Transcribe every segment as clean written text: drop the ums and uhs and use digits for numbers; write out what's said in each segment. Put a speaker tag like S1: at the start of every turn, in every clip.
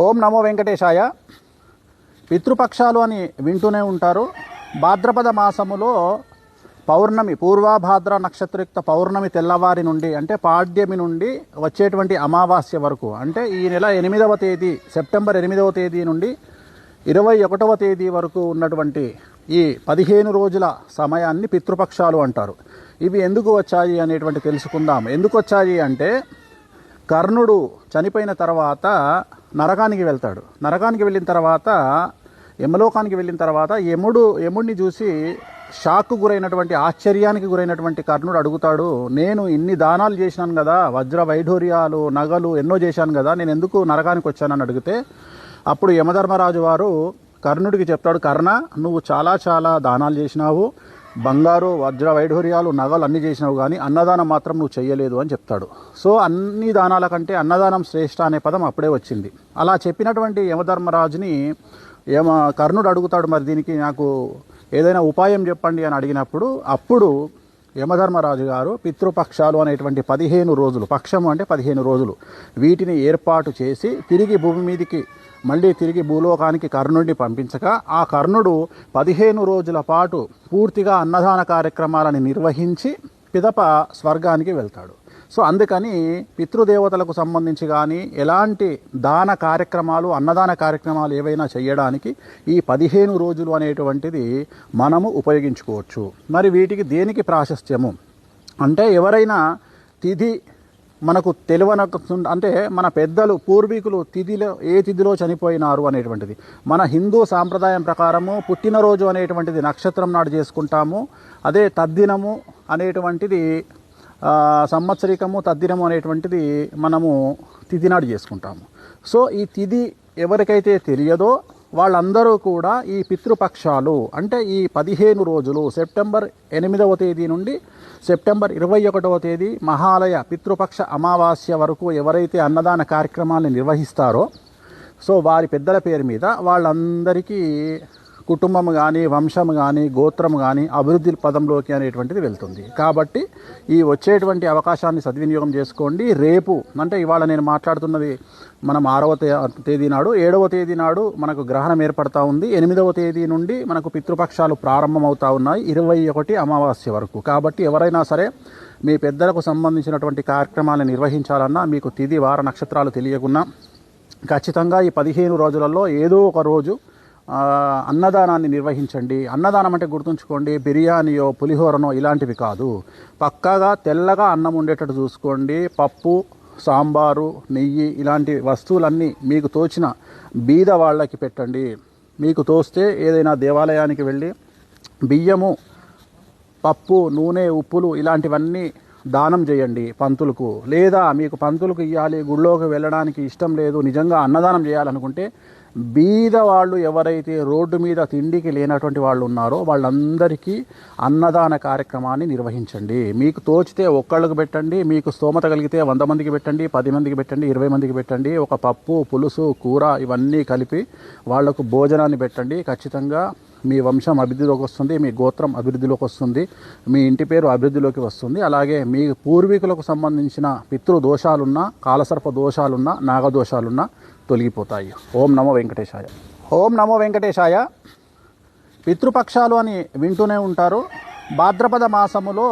S1: ఓం నమో వెంకటేశాయ. పితృపక్షాలు అని వింటూనే ఉంటారు. భాద్రపద మాసములో పౌర్ణమి, పూర్వభాద్ర నక్షత్రయుక్త పౌర్ణమి తెల్లవారి నుండి అంటే పాడ్యమి నుండి వచ్చేటువంటి అమావాస్య వరకు, అంటే ఈ నెల 8వ తేదీ, సెప్టెంబర్ 8వ తేదీ నుండి 21వ తేదీ వరకు ఉన్నటువంటి ఈ 15 రోజుల సమయాన్ని పితృపక్షాలు అంటారు. ఇవి ఎందుకు వచ్చాయి అనేటువంటి తెలుసుకుందాం. ఎందుకు వచ్చాయి అంటే, కర్ణుడు చనిపోయిన తర్వాత నరకానికి వెళ్తాడు. నరకానికి వెళ్ళిన తర్వాత, యమలోకానికి వెళ్ళిన తర్వాత యముడిని చూసి షాక్కు గురైనటువంటి, ఆశ్చర్యానికి గురైనటువంటి కర్ణుడు అడుగుతాడు, నేను ఇన్ని దానాలు చేశాను కదా, వజ్ర వైఢూర్యాలు, నగలు ఎన్నో చేశాను కదా, నేను ఎందుకు నరకానికి వచ్చానని అడిగితే, అప్పుడు యమధర్మరాజు వారు కర్ణుడికి చెప్తాడు, కర్ణ, నువ్వు చాలా దానాలు చేసినావు, బంగారు వజ్ర వైఢూర్యాలు నగలు అన్నీ చేసినావు, కానీ అన్నదానం మాత్రం నువ్వు చెయ్యలేదు అని చెప్తాడు. సో అన్ని దానాల కంటే అన్నదానం శ్రేష్ఠ అనే పదం అప్పుడే వచ్చింది. అలా చెప్పినటువంటి యమధర్మరాజుని కర్ణుడు అడుగుతాడు, మరి దీనికి నాకు ఏదైనా ఉపాయం చెప్పండి అని అడిగినప్పుడు, అప్పుడు యమధర్మరాజు గారు పితృపక్షాలు అనేటువంటి 15 రోజులు, పక్షము అంటే 15 రోజులు, వీటిని ఏర్పాటు చేసి తిరిగి భూమి మీదికి, మళ్ళీ తిరిగి భూలోకానికి కర్ణుడిని పంపించగా, ఆ కర్ణుడు 15 రోజుల పాటు పూర్తిగా అన్నదాన కార్యక్రమాలను నిర్వహించి పిదప స్వర్గానికి వెళ్తాడు. సో అందుకని పితృదేవతలకు సంబంధించి కానీ ఎలాంటి దాన కార్యక్రమాలు, అన్నదాన కార్యక్రమాలు ఏవైనా చేయడానికి ఈ 15 రోజులు అనేటువంటిది మనము ఉపయోగించుకోవచ్చు. మరి వీటికి దేనికి ప్రాశస్త్యము అంటే, ఎవరైనా తిథి మనకు అంటే మన పెద్దలు, పూర్వీకులు ఏ తిథిలో చనిపోయినారు అనేటువంటిది, మన హిందూ సాంప్రదాయం ప్రకారము పుట్టినరోజు అనేటువంటిది నక్షత్రం నాడు చేసుకుంటాము. అదే తద్దినము అనేటువంటిది, సంవత్సరికము తద్దినము అనేటువంటిది మనము తిథి నాడు చేసుకుంటాము. సో ఈ తిథి ఎవరికైతే తెలియదో వాళ్ళందరూ కూడా ఈ పితృపక్షాలు అంటే ఈ 15 రోజులు, సెప్టెంబర్ 8వ తేదీ నుండి సెప్టెంబర్ 21వ తేదీ మహాలయ పితృపక్ష అమావాస్య వరకు ఎవరైతే అన్నదాన కార్యక్రమాలను నిర్వహిస్తారో, సో వారి పెద్దల పేరు మీద వాళ్ళందరికీ కుటుంబం కానీ, వంశం కానీ, గోత్రం కానీ అభివృద్ధి పదంలోకి అనేటువంటిది వెళ్తుంది. కాబట్టి ఈ వచ్చేటువంటి అవకాశాన్ని సద్వినియోగం చేసుకోండి. రేపు అంటే ఇవాళ నేను మాట్లాడుతున్నది మనం 6వ తేదీ నాడు, 7వ తేదీ నాడు మనకు గ్రహణం ఏర్పడతా ఉంది. 8వ తేదీ నుండి మనకు పితృపక్షాలు ప్రారంభమవుతా ఉన్నాయి, 21 అమావాస్య వరకు. కాబట్టి ఎవరైనా సరే మీ పెద్దలకు సంబంధించినటువంటి కార్యక్రమాలను నిర్వహించాలన్నా, మీకు తిథి వార నక్షత్రాలు తెలియకున్నా, ఖచ్చితంగా ఈ 15 రోజులలో ఏదో ఒక రోజు అన్నదానాన్ని నిర్వహించండి. అన్నదానం అంటే గుర్తుంచుకోండి, బిర్యానీయో పులిహోరనో ఇలాంటివి కాదు. పక్కాగా తెల్లగా అన్నం ఉండేటట్టు చూసుకోండి. పప్పు, సాంబారు, నెయ్యి ఇలాంటి వస్తువులన్నీ మీకు తోచిన బీద వాళ్ళకి పెట్టండి. మీకు తోస్తే ఏదైనా దేవాలయానికి వెళ్ళి బియ్యము, పప్పు, నూనె, ఉప్పులు ఇలాంటివన్నీ దానం చేయండి పంతులకు. లేదా మీకు పంతులకు ఇవ్వాలి, గుళ్ళోకి వెళ్ళడానికి ఇష్టం లేదు, నిజంగా అన్నదానం చేయాలనుకుంటే బీద వాళ్ళు ఎవరైతే రోడ్డు మీద తిండికి లేనటువంటి వాళ్ళు ఉన్నారో వాళ్ళందరికీ అన్నదాన కార్యక్రమాన్ని నిర్వహించండి. మీకు తోచితే ఒక్కళ్ళకు పెట్టండి, మీకు స్తోమత కలిగితే 100 మందికి పెట్టండి, 10 మందికి పెట్టండి, 20 మందికి పెట్టండి. ఒక పప్పు, పులుసు, కూర ఇవన్నీ కలిపి వాళ్లకు భోజనాన్ని పెట్టండి. ఖచ్చితంగా మీ వంశం అభివృద్ధిలోకి వస్తుంది, మీ గోత్రం అభివృద్ధిలోకి వస్తుంది, మీ ఇంటి పేరు అభివృద్ధిలోకి వస్తుంది. అలాగే మీ పూర్వీకులకు సంబంధించిన పితృదోషాలున్నా, కాలసర్ప దోషాలున్నా, నాగదోషాలున్నా తొలగిపోతాయి. ఓం నమో వెంకటేశాయ. ఓం నమో వెంకటేశాయ. పితృపక్షాలు అని వింటూనే ఉంటారు. భాద్రపద మాసములో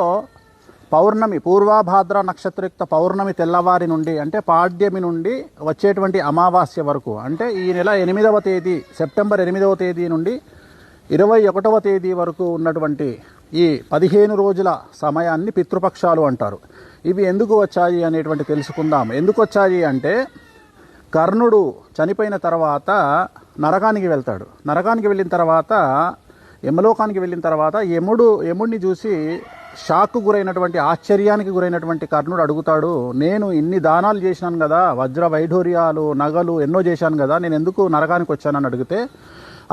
S1: పౌర్ణమి, పూర్వభాద్ర నక్షత్రయుక్త పౌర్ణమి తెల్లవారి నుండి అంటే పాడ్యమి నుండి వచ్చేటువంటి అమావాస్య వరకు, అంటే ఈ నెల 8వ తేదీ, సెప్టెంబర్ 8వ తేదీ నుండి 21వ తేదీ వరకు ఉన్నటువంటి ఈ 15 రోజుల సమయాన్ని పితృపక్షాలు అంటారు. ఇవి ఎందుకు వచ్చాయి అనేటువంటి తెలుసుకుందాం. ఎందుకు వచ్చాయి అంటే, కర్ణుడు చనిపోయిన తర్వాత నరకానికి వెళ్తాడు. నరకానికి వెళ్ళిన తర్వాత, యమలోకానికి వెళ్ళిన తర్వాత యముడిని చూసి షాక్కు గురైనటువంటి, ఆశ్చర్యానికి గురైనటువంటి కర్ణుడు అడుగుతాడు, నేను ఇన్ని దానాలు చేశాను కదా, వజ్ర వైఢూర్యాలు నగలు ఎన్నో చేశాను కదా, నేను ఎందుకు నరకానికి వచ్చానని అడిగితే,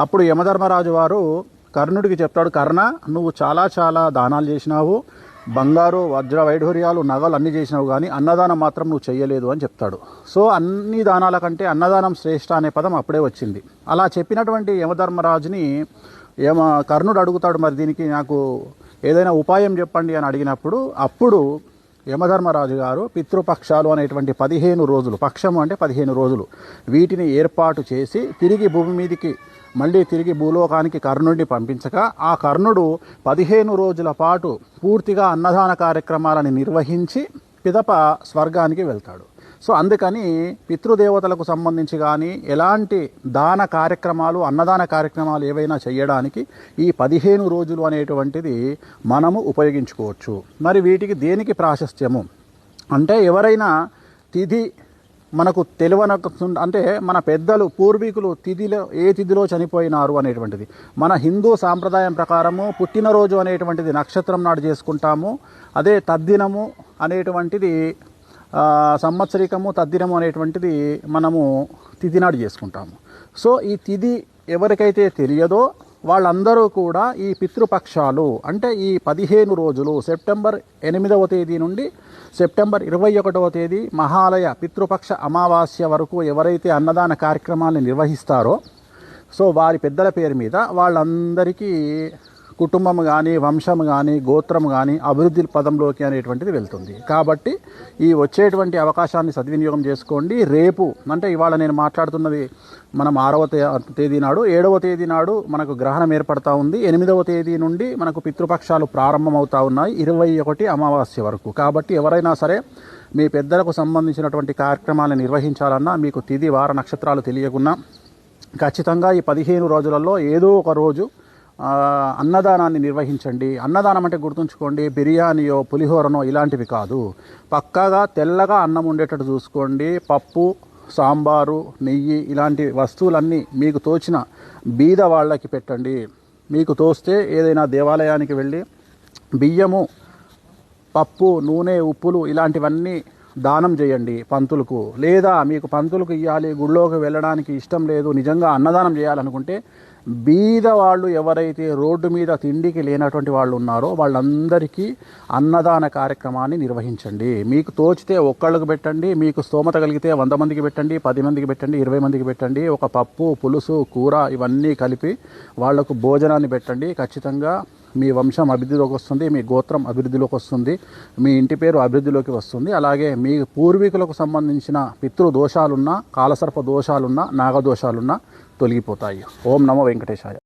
S1: అప్పుడు యమధర్మరాజు వారు కర్ణుడికి చెప్తాడు, కర్ణ, నువ్వు చాలా దానాలు చేసినావు, బంగారు వజ్ర వైఢూర్యాలు నగలు అన్నీ చేసినావు, కానీ అన్నదానం మాత్రం నువ్వు చెయ్యలేదు అని చెప్తాడు. సో అన్ని దానాల కంటే అన్నదానం శ్రేష్ఠ అనే పదం అప్పుడే వచ్చింది. అలా చెప్పినటువంటి యమధర్మరాజుని కర్ణుడు అడుగుతాడు, మరి దీనికి నాకు ఏదైనా ఉపాయం చెప్పండి అని అడిగినప్పుడు, అప్పుడు యమధర్మరాజు గారు పితృపక్షాలు అనేటువంటి 15 రోజులు, పక్షము అంటే 15 రోజులు, వీటిని ఏర్పాటు చేసి తిరిగి భూమి మీదికి మళ్ళీ తిరిగి భూలోకానికి కర్ణుడిని పంపించగా ఆ కర్ణుడు 15 రోజుల పాటు పూర్తిగా అన్నదాన కార్యక్రమాలను నిర్వహించి పిదప స్వర్గానికి వెళ్తాడు. సో అందుకని పితృదేవతలకు సంబంధించి కానీ ఎలాంటి దాన కార్యక్రమాలు, అన్నదాన కార్యక్రమాలు ఏవైనా చేయడానికి ఈ 15 రోజులు అనేటువంటిది మనము ఉపయోగించుకోవచ్చు. మరి వీటికి దేనికి ప్రాశస్త్యము అంటే, ఎవరైనా తిథి మనకు అంటే మన పెద్దలు పూర్వీకులు ఏ తిథిలో చనిపోయినారు అనేటువంటిది మన హిందూ సాంప్రదాయం ప్రకారము పుట్టినరోజు అనేటువంటిది నక్షత్రం నాడు చేసుకుంటాము. అదే తద్దినము అనేటువంటిది సంవత్సరికము, తద్దినము అనేటువంటిది మనము తిథి నాడు చేసుకుంటాము. సో ఈ తిథి ఎవరికైతే తెలియదో వాళ్ళందరూ కూడా ఈ పితృపక్షాలు అంటే ఈ 15 రోజులు సెప్టెంబర్ 8వ తేదీ నుండి సెప్టెంబర్ 21వ తేదీ మహాలయ పితృపక్ష అమావాస్య వరకు ఎవరైతే అన్నదాన కార్యక్రమాన్ని నిర్వహిస్తారో సో వారి పెద్దల పేరు మీద వాళ్ళందరికీ కుటుంబం కానీ, వంశం కానీ, గోత్రం కానీ అభివృద్ధి పదంలోకి అనేటువంటిది వెళ్తుంది. కాబట్టి ఈ వచ్చేటువంటి అవకాశాన్ని సద్వినియోగం చేసుకోండి. రేపు అంటే ఇవాళ నేను మాట్లాడుతున్నది మనం 6వ తేదీ నాడు, 7వ తేదీ నాడు మనకు గ్రహణం ఏర్పడతా ఉంది. 8వ తేదీ నుండి మనకు పితృపక్షాలు ప్రారంభమవుతా ఉన్నాయి 21 అమావాస్య వరకు. కాబట్టి ఎవరైనా సరే మీ పెద్దలకు సంబంధించినటువంటి కార్యక్రమాలను నిర్వహించాలన్నా, మీకు తిథి వార నక్షత్రాలు తెలియకున్నా ఖచ్చితంగా ఈ 15 రోజులలో ఏదో ఒక రోజు అన్నదానాన్ని నిర్వహించండి. అన్నదానం అంటే గుర్తుంచుకోండి, బిర్యానీయో పులిహోరనో ఇలాంటివి కాదు. పక్కాగా తెల్లగా అన్నం ఉండేటట్టు చూసుకోండి. పప్పు, సాంబారు, నెయ్యి ఇలాంటి వస్తువులన్నీ మీకు తోచిన బీద వాళ్ళకి పెట్టండి. మీకు తోస్తే ఏదైనా దేవాలయానికి వెళ్ళి బియ్యము, పప్పు, నూనె, ఉప్పులు ఇలాంటివన్నీ దానం చేయండి పంతులకు. లేదా మీకు పంతులకు ఇవ్వాలి, గుళ్ళోకి వెళ్ళడానికి ఇష్టం లేదు, నిజంగా అన్నదానం చేయాలనుకుంటే బీద వాళ్ళు ఎవరైతే రోడ్డు మీద తిండికి లేనటువంటి వాళ్ళు ఉన్నారో వాళ్ళందరికీ అన్నదాన కార్యక్రమాన్ని నిర్వహించండి. మీకు తోచితే ఒక్కళ్ళకు పెట్టండి, మీకు స్తోమత కలిగితే 100 మందికి పెట్టండి, 10 మందికి పెట్టండి, 20 మందికి పెట్టండి. ఒక పప్పు, పులుసు, కూర ఇవన్నీ కలిపి వాళ్లకు భోజనాన్ని పెట్టండి. ఖచ్చితంగా మీ వంశం అభివృద్ధిలోకి వస్తుంది, మీ గోత్రం అభివృద్ధిలోకి వస్తుంది, మీ ఇంటి పేరు అభివృద్ధిలోకి వస్తుంది. అలాగే మీ పూర్వీకులకు సంబంధించిన పితృదోషాలున్నా, కాలసర్ప దోషాలున్నా, నాగదోషాలున్నా తొలగిపోతాయి. ఓం నమో వెంకటేశాయ.